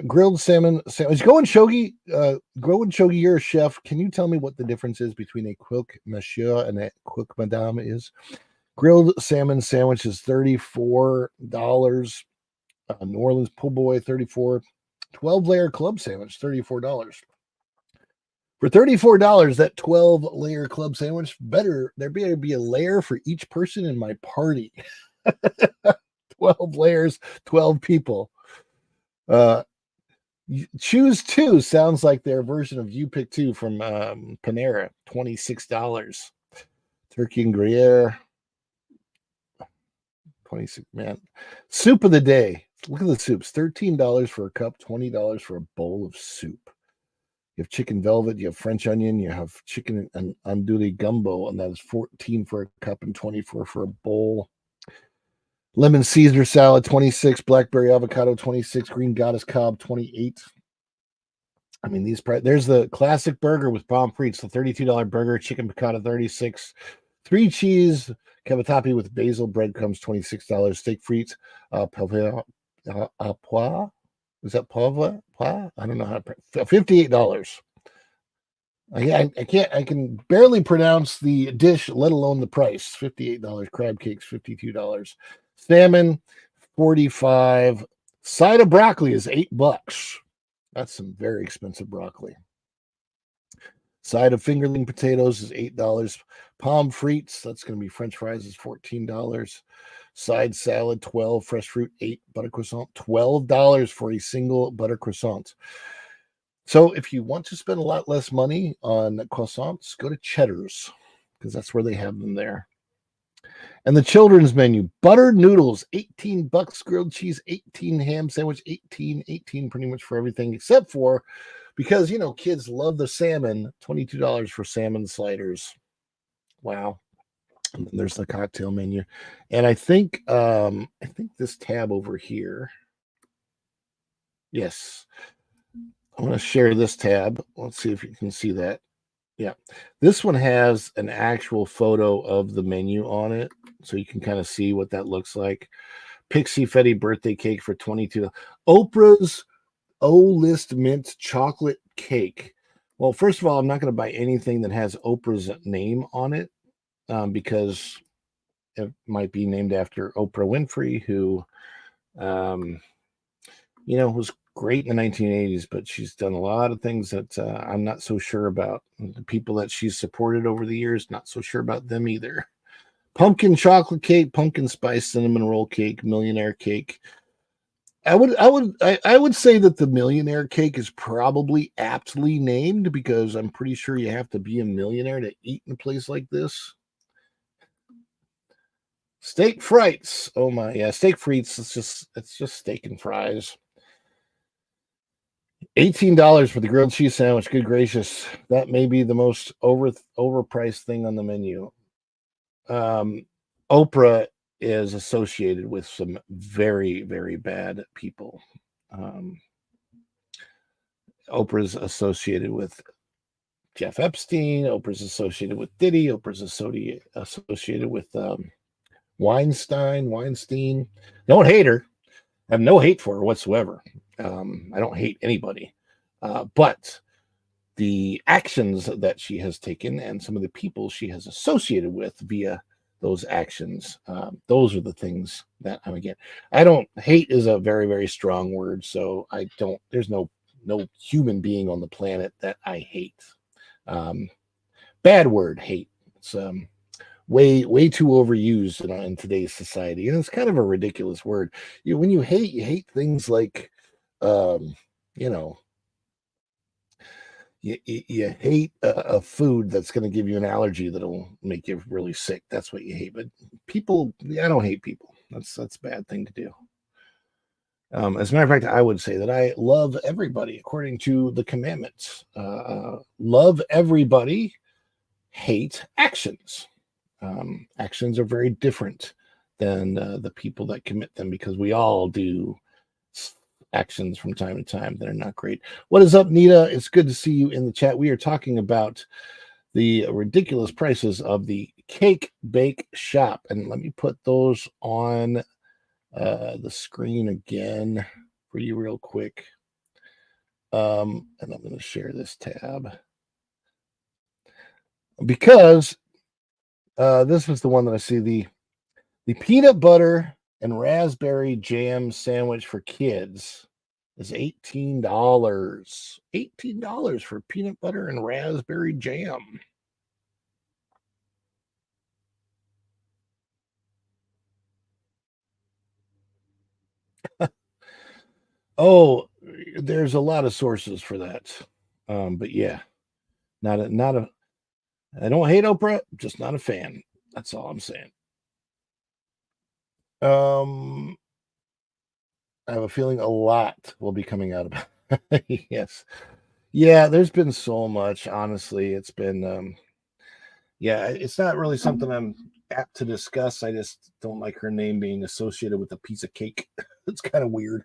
Grilled salmon sandwich. Go and Shogi, you're a chef. Can you tell me what the difference is between a croque monsieur and a croque madame is? Grilled salmon sandwich is $34. New Orleans po' boy, $34. 12-layer club sandwich, $34. For $34, that 12-layer club sandwich, there better be a layer for each person in my party. 12 layers, 12 people. Choose Two sounds like their version of You Pick Two from Panera, $26. Turkey and Gruyere, 26. Man, soup of the day. Look at the soups. $13 for a cup, $20 for a bowl of soup. You have chicken velvet, you have French onion, you have chicken and andouille gumbo, and that is $14 for a cup and $24 for a bowl. Lemon Caesar salad, $26. Blackberry avocado, $26. Green Goddess Cobb, $28. I mean, there's the classic burger with pommes frites, the $32 burger, chicken piccata, $36. 3 cheese cavatappi with basil breadcrumbs, $26. Steak frites, poivre, is that poivre? I don't know how to $58. I can barely pronounce the dish, let alone the price. $58. Crab cakes, $52. Salmon, $45. Side of broccoli is $8. That's some very expensive broccoli. Side of fingerling potatoes is $8. Palm frites, that's going to be French fries, is $14. Side salad, 12. Fresh fruit, 8. Butter croissant, $12 for a single butter croissant. So if you want to spend a lot less money on croissants, go to Cheddar's because that's where they have them there. And the children's menu, buttered noodles, $18, grilled cheese, 18, ham sandwich, 18 pretty much for everything except for, because, kids love the salmon, $22 for salmon sliders. Wow. And then there's the cocktail menu. And I think this tab over here. Yes. I'm going to share this tab. Let's see if you can see that. Yeah. This one has an actual photo of the menu on it, so you can kind of see what that looks like. Pixie Fetty birthday cake for $22. Oprah's O-List mint chocolate cake. Well, first of all, I'm not going to buy anything that has Oprah's name on it because it might be named after Oprah Winfrey, who, was great in the 1980s, but she's done a lot of things that I'm not so sure about. The people that she's supported over the years, not so sure about them either. Pumpkin chocolate cake, pumpkin spice cinnamon roll cake, millionaire cake. I would say that the millionaire cake is probably aptly named because I'm pretty sure you have to be a millionaire to eat in a place like this. Steak frites. Oh my, yeah, steak frites. It's just steak and fries. $18 for the grilled cheese sandwich. Good gracious, that may be the most overpriced thing on the menu. Oprah is associated with some very, very bad people. Oprah's associated with Jeff Epstein. Oprah's associated with Diddy. Oprah's associated with Weinstein. Don't hate her. I have no hate for her whatsoever. I don't hate anybody. But the actions that she has taken and some of the people she has associated with via those actions, those are the things that I'm against. I don't, hate is a very, very strong word. So there's no human being on the planet that I hate. Bad word, hate. It's way too overused in today's society, and it's kind of a ridiculous word. When you hate things like you hate a food that's going to give you an allergy that'll make you really sick. That's what you hate. But people, I don't hate people. That's a bad thing to do. As a matter of fact, I would say that I love everybody according to the commandments. Love everybody, hate actions. Actions are very different than the people that commit them, because we all do actions from time to time that are not great. What is up, Nita? It's good to see you in the chat. We are talking about the ridiculous prices of the Cake Bake Shop, and let me put those on the screen again for you real quick. And I'm going to share this tab because this is the one that I see, the peanut butter and raspberry jam sandwich for kids is $18. $18 for peanut butter and raspberry jam. Oh, there's a lot of sources for that. But yeah, I don't hate Oprah, just not a fan. That's all I'm saying. I have a feeling a lot will be coming out about yes. Yeah, there's been so much, honestly. It's been it's not really something I'm apt to discuss. I just don't like her name being associated with a piece of cake. It's kind of weird.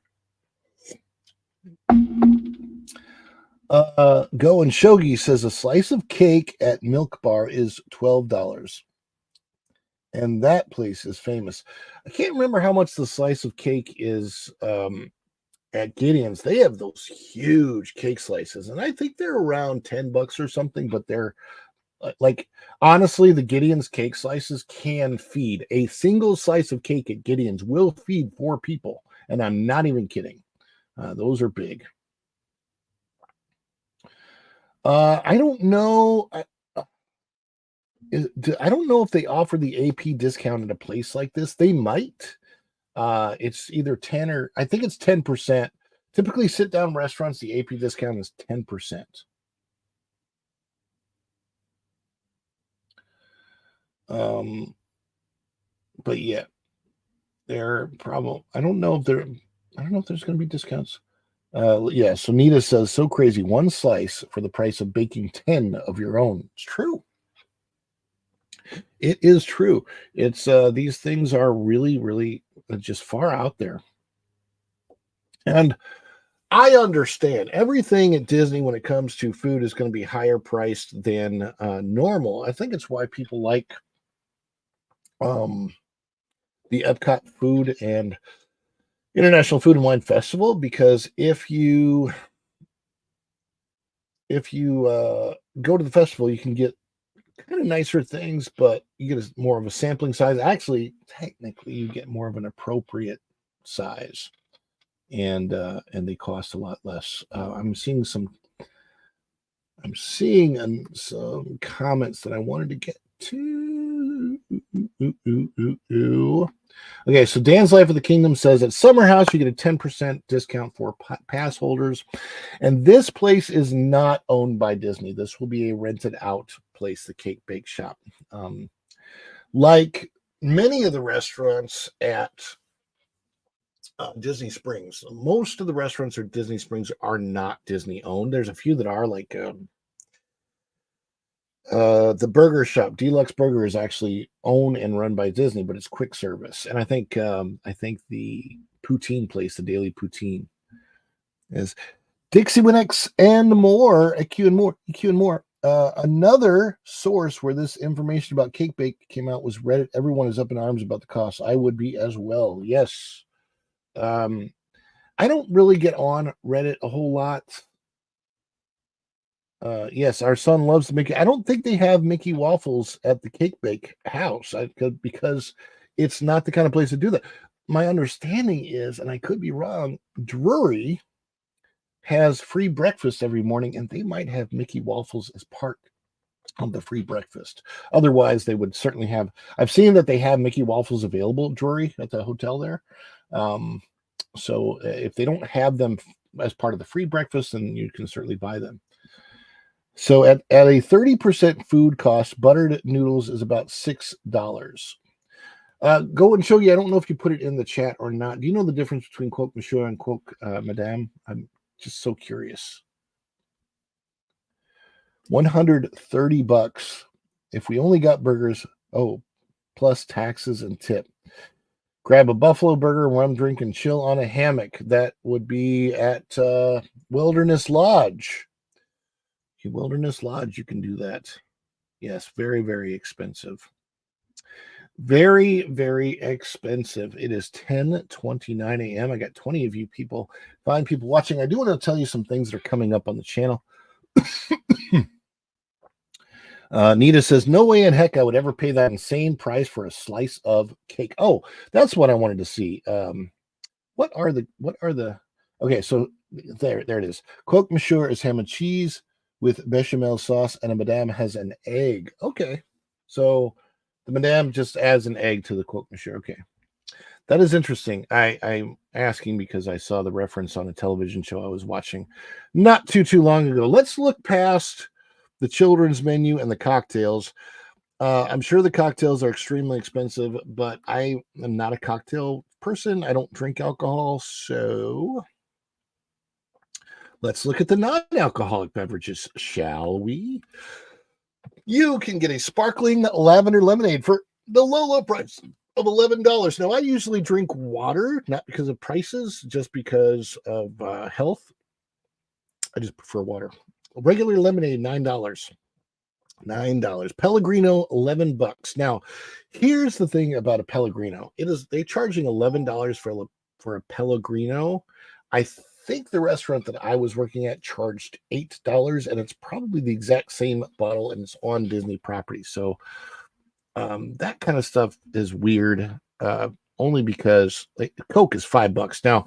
Go and Shogi says a slice of cake at Milk Bar is $12. And that place is famous. I can't remember how much the slice of cake is at Gideon's. They have those huge cake slices, and I think they're around $10 or something, but they're like, honestly, the Gideon's cake slices can feed. A single slice of cake at Gideon's will feed 4 people, and I'm not even kidding. Those are big. I don't know. I don't know if they offer the AP discount at a place like this. They might. It's either 10 or I think it's 10%. Typically, sit down restaurants, the AP discount is 10%. But yeah, they're probably. I don't know if there's going to be discounts. Yeah, so Nita says, so crazy. One slice for the price of baking 10 of your own. It's true. It is true. It's these things are really, really just far out there. And I understand everything at Disney when it comes to food is going to be higher priced than normal. I think it's why people like the Epcot Food and International Food and Wine Festival, because if you go to the festival, you can get kind of nicer things, but you get more of a sampling size. Actually, technically, you get more of an appropriate size, and they cost a lot less. I'm seeing some comments that I wanted to get to. Okay, so Dan's Life of the Kingdom says at Summer House you get a 10% discount for pass holders, and this place is not owned by Disney. This will be a rented out place, the Cake Bake Shop. Like many of the restaurants at Disney Springs, most of the restaurants at Disney Springs are not Disney owned. There's a few that are, like the burger shop, Deluxe Burger, is actually owned and run by Disney, but it's quick service. And I think the poutine place, the Daily Poutine, is Dixie Winx and more. EQ and more. Another source where this information about Cake Bake came out was Reddit. Everyone is up in arms about the cost. I would be as well. Yes. I don't really get on Reddit a whole lot. Yes, our son loves the Mickey. I don't think they have Mickey waffles at the Cake Bake house because it's not the kind of place to do that. My understanding is, and I could be wrong, Drury has free breakfast every morning, and they might have Mickey waffles as part of the free breakfast. Otherwise, they would certainly have. I've seen that they have Mickey waffles available at Drury at the hotel there. So if they don't have them as part of the free breakfast, then you can certainly buy them. So at a 30% food cost, buttered noodles is about $6. Go and show you. I don't know if you put it in the chat or not. Do you know the difference between Croque Monsieur and Croque Madame? I'm just so curious. $130 if we only got burgers. Oh, plus taxes and tip. Grab a buffalo burger, rum drink, and chill on a hammock. That would be at Wilderness Lodge. Wilderness Lodge, you can do that. Yes, very, very expensive. Very, very expensive. It is 10:29 a.m. I got 20 of you fine people watching. I do want to tell you some things that are coming up on the channel. Nita says, no way in heck I would ever pay that insane price for a slice of cake. Oh, that's what I wanted to see. What are the okay, so there it is. Croque Monsieur is ham and cheese with bechamel sauce, and a Madame has an egg. Okay, so the Madame just adds an egg to the Croque Monsieur. Okay, that is interesting. I'm asking because I saw the reference on a television show I was watching not too long ago. Let's look past the children's menu and the cocktails. I'm sure the cocktails are extremely expensive, but I am not a cocktail person. I don't drink alcohol, so let's look at the non-alcoholic beverages, shall we? You can get a sparkling lavender lemonade for the low price of $11. Now, I usually drink water, not because of prices, just because of health. I just prefer water. Regular lemonade, $9. Pellegrino, $11. Now, here's the thing about a Pellegrino. They're charging $11 for a Pellegrino. I think the restaurant that I was working at charged $8, and it's probably the exact same bottle, and it's on Disney property. So that kind of stuff is weird, only because Coke is $5 now.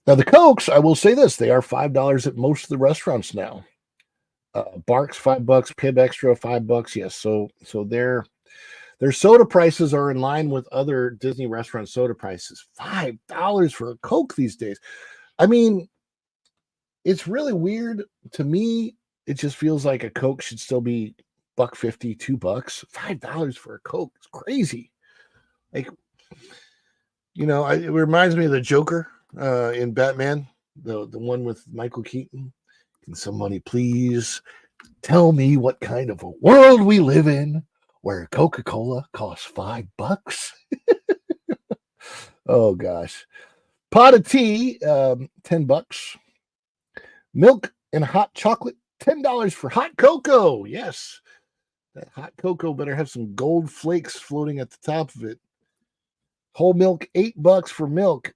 Now the Cokes, I will say this, they are $5 at most of the restaurants now. Barks $5, Pib Extra $5. Yes, so their soda prices are in line with other Disney restaurant soda prices. $5 for a Coke these days. I mean, it's really weird to me. It just feels like a Coke should still be $1.50, $2. $5 for a Coke. It's crazy. Like, it reminds me of the Joker in Batman, the one with Michael Keaton. Can somebody please tell me what kind of a world we live in where Coca-Cola costs $5? Oh gosh. Pot of tea, $10. Milk and hot chocolate, $10 for hot cocoa. Yes. That hot cocoa better have some gold flakes floating at the top of it. Whole milk, $8 for milk.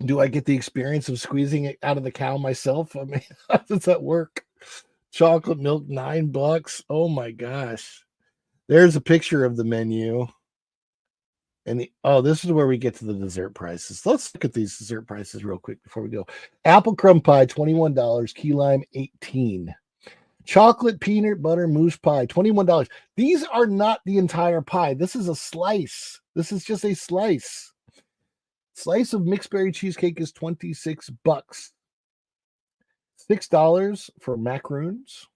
Do I get the experience of squeezing it out of the cow myself? I mean, how does that work? Chocolate milk, $9. Oh my gosh. There's a picture of the menu. And this is where we get to the dessert prices. Let's look at these dessert prices real quick before we go. Apple crumb pie, $21. Key lime, $18. Chocolate peanut butter mousse pie, $21. These are not the entire pie. This is a slice. This is just a slice. Slice of mixed berry cheesecake is $26. $6 for macaroons,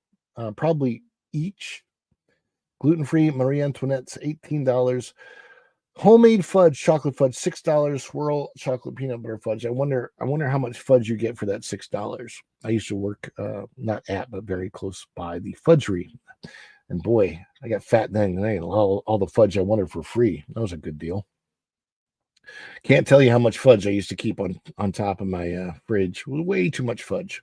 probably each. Gluten-free Marie Antoinette's, $18. Homemade fudge, chocolate fudge, $6. Swirl chocolate peanut butter fudge. I wonder how much fudge you get for that $6. I used to work not at, but very close by the fudgery, and boy, I got fat then. And I ate all the fudge I wanted for free. That was a good deal. Can't tell you how much fudge I used to keep on top of my fridge. Way too much fudge.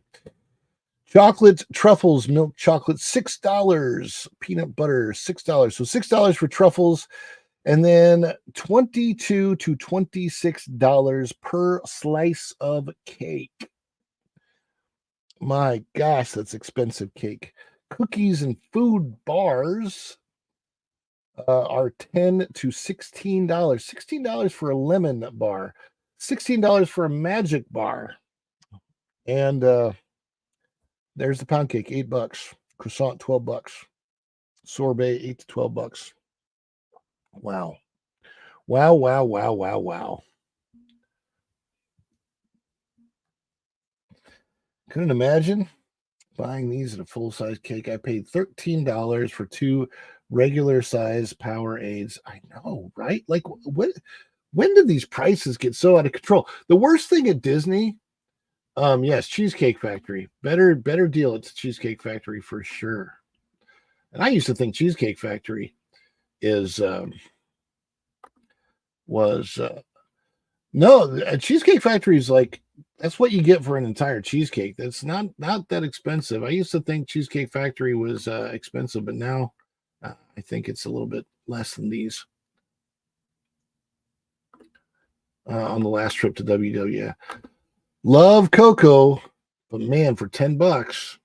Chocolate truffles, milk chocolate, $6. Peanut butter, $6. So $6 for truffles. And then $22 to $26 per slice of cake. My gosh, that's expensive cake. Cookies and food bars are $10 to $16. $16 for a lemon bar. $16 for a magic bar. And there's the pound cake, $8. Croissant, $12. Sorbet, $8 to $12. Wow. Couldn't imagine buying these at a full-size cake. I paid $13 for 2 regular-size Powerades. I know, right? Like, when did these prices get so out of control? The worst thing at Disney, yes, Cheesecake Factory. Better deal at the Cheesecake Factory for sure. And I used to think Cheesecake Factory no, a Cheesecake Factory is like, that's what you get for an entire cheesecake. That's not that expensive. I used to think Cheesecake Factory was expensive, but now I think it's a little bit less than these. On the last trip to WW, love cocoa, but man, for $10.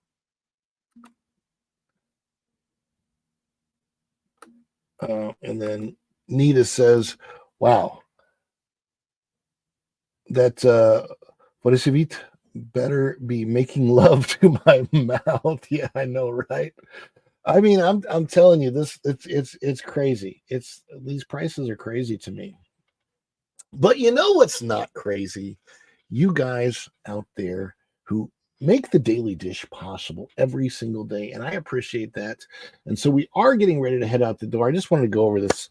And then Nita says, wow, that what is it? Better be making love to my mouth. Yeah, I know, right? I mean, I'm telling you, this it's crazy. These prices are crazy to me. But you know what's not crazy? You guys out there who make the daily dish possible every single day, and I appreciate that. And so we are getting ready to head out the door. I just wanted to go over this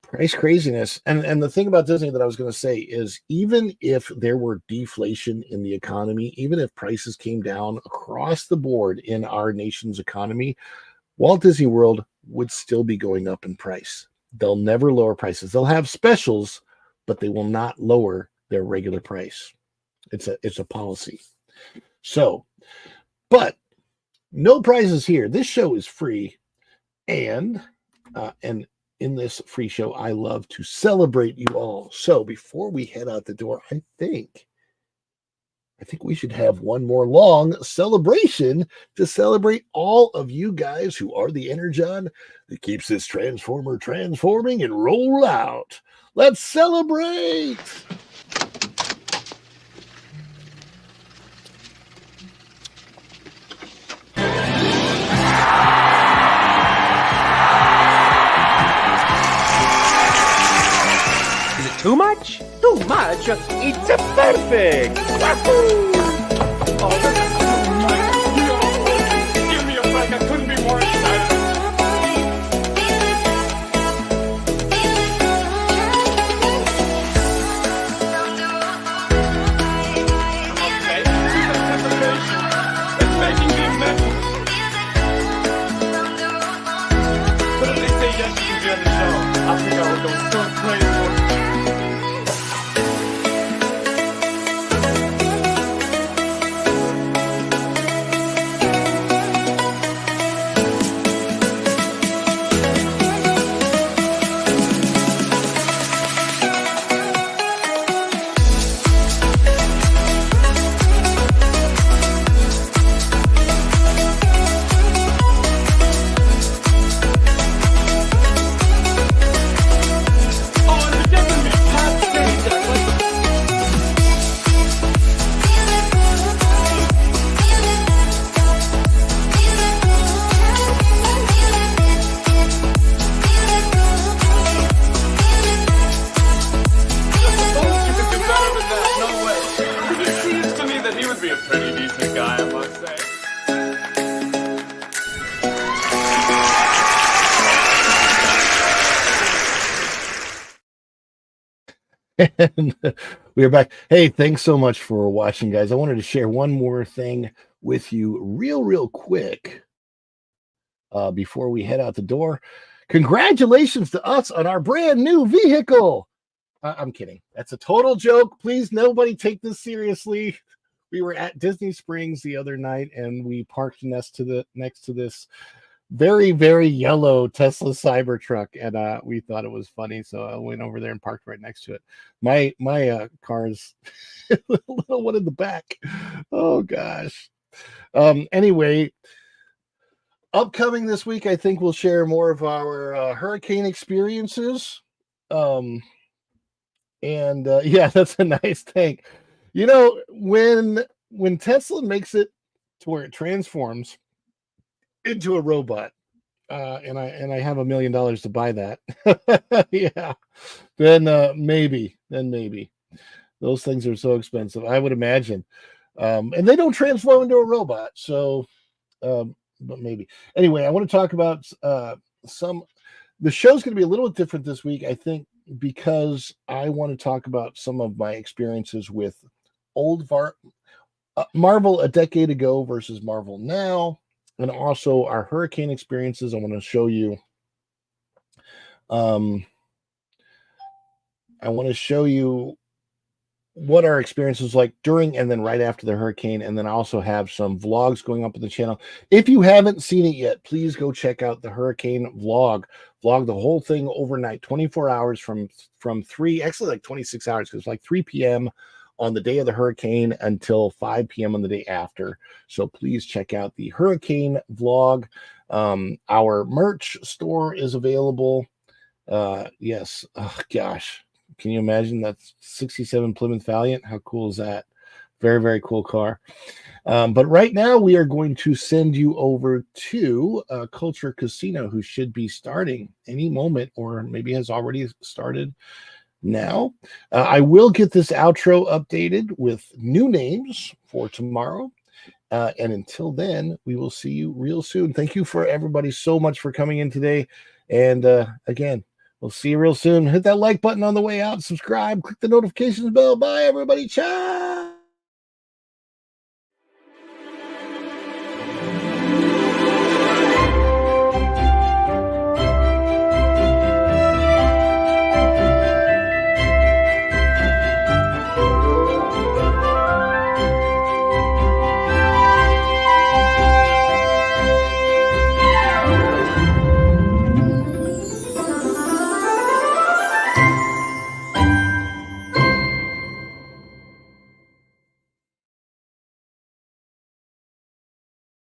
price craziness. And the thing about Disney that I was going to say is, even if there were deflation in the economy, even if prices came down across the board in our nation's economy, Walt Disney World would still be going up in price. They'll never lower prices. They'll have specials, but they will not lower their regular price. It's a policy. So, but no prizes here. This show is free, and in this free show, I love to celebrate you all. So before we head out the door, I think we should have one more long celebration to celebrate all of you guys who are the energon that keeps this transformer transforming and roll out. Let's celebrate! much. It's perfect. Wahoo! Oh, this is so nice. Give me a break. I couldn't be more excited. Okay, this anticipation. It's making me mental. But if they say yes, you can be on the show. I think I would go so crazy. Be a pretty decent guy, I must say. And we are back. Hey, thanks so much for watching, guys. I wanted to share one more thing with you real quick before we head out the door. Congratulations to us on our brand new vehicle. I'm kidding. That's a total joke. Please, nobody take this seriously. We were at Disney Springs the other night, and we parked next to this very yellow Tesla Cybertruck, and we thought it was funny, so I went over there and parked right next to it. My car is a little one in the back. Oh gosh. Anyway, upcoming this week, I think we'll share more of our hurricane experiences. Yeah, that's a nice thing. You know, when Tesla makes it to where it transforms into a robot, and I have $1 million to buy that, yeah, then maybe those things are so expensive. I would imagine, and they don't transform into a robot, so but maybe. Anyway, I want to talk about the show's going to be a little different this week, I think, because I want to talk about some of my experiences with old Marvel a decade ago versus Marvel now, and also our hurricane experiences. I want to show you what our experience was like during and then right after the hurricane, and then I also have some vlogs going up on the channel. If you haven't seen it yet, please go check out the hurricane vlog the whole thing overnight, 24 hours from 3, actually like 26 hours, because like 3 p.m. on the day of the hurricane until 5 p.m. on the day after. So please check out the hurricane vlog. Our merch store is available. Yes. Oh gosh, can you imagine that 67 Plymouth Valiant? How cool is that? Very cool car. But right now we are going to send you over to Culture Casino, who should be starting any moment, or maybe has already started now. I will get this outro updated with new names for tomorrow. And until then, we will see you real soon. Thank you for everybody so much for coming in today. And again, we'll see you real soon. Hit that like button on the way out. Subscribe. Click the notifications bell. Bye, everybody. Ciao.